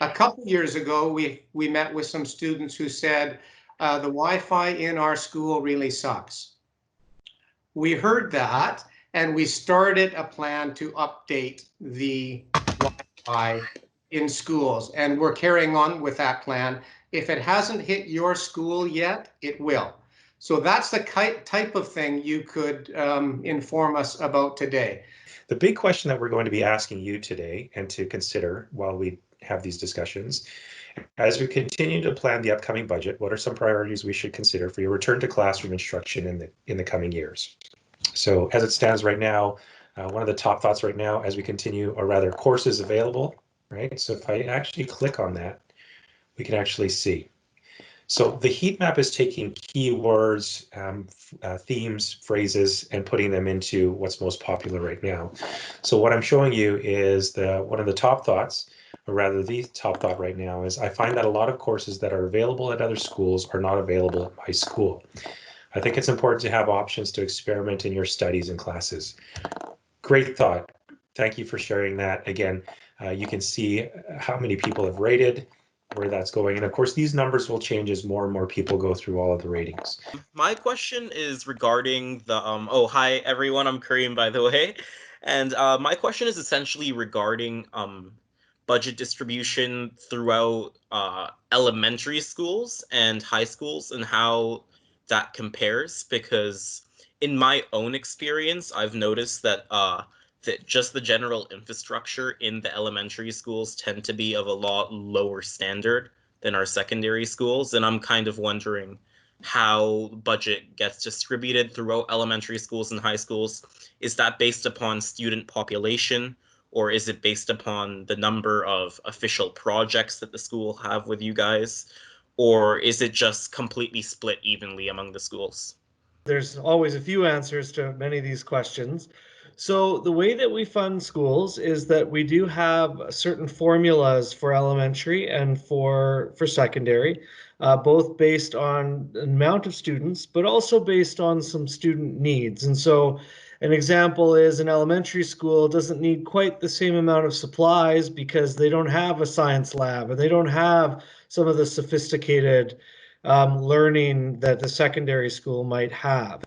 A couple years ago, we met with some students who said the Wi-Fi in our school really sucks. We heard that and we started a plan to update the Wi-Fi in schools, and we're carrying on with that plan. If it hasn't hit your school yet, it will. So that's the type of thing you could inform us about today. The big question that we're going to be asking you today and to consider while we have these discussions, as we continue to plan the upcoming budget, what are some priorities we should consider for your return to classroom instruction in the coming years? So as it stands right now, one of the top thoughts right now as we continue, or rather courses available, right? So if I actually click on that, we can actually see. So the heat map is taking keywords, themes, phrases, and putting them into what's most popular right now. So what I'm showing you is one of the top thoughts, or rather the top thought right now, is I find that a lot of courses that are available at other schools are not available at my school. I think it's important to have options to experiment in your studies and classes. Great thought. Thank you for sharing that. Again, you can see how many people have rated, where that's going. And of course, these numbers will change as more and more people go through all of the ratings. My question is regarding the, oh, hi everyone, I'm Kareem, by the way. And my question is essentially regarding budget distribution throughout elementary schools and high schools and how that compares, because in my own experience, I've noticed that that just the general infrastructure in the elementary schools tend to be of a lot lower standard than our secondary schools. And I'm kind of wondering how budget gets distributed throughout elementary schools and high schools. Is that based upon student population, or is it based upon the number of official projects that the school have with you guys, or is it just completely split evenly among the schools? There's always a few answers to many of these questions. So the way that we fund schools is that we do have certain formulas for elementary and for secondary, both based on the amount of students, but also based on some student needs. And so an example is an elementary school doesn't need quite the same amount of supplies because they don't have a science lab and they don't have some of the sophisticated learning that the secondary school might have.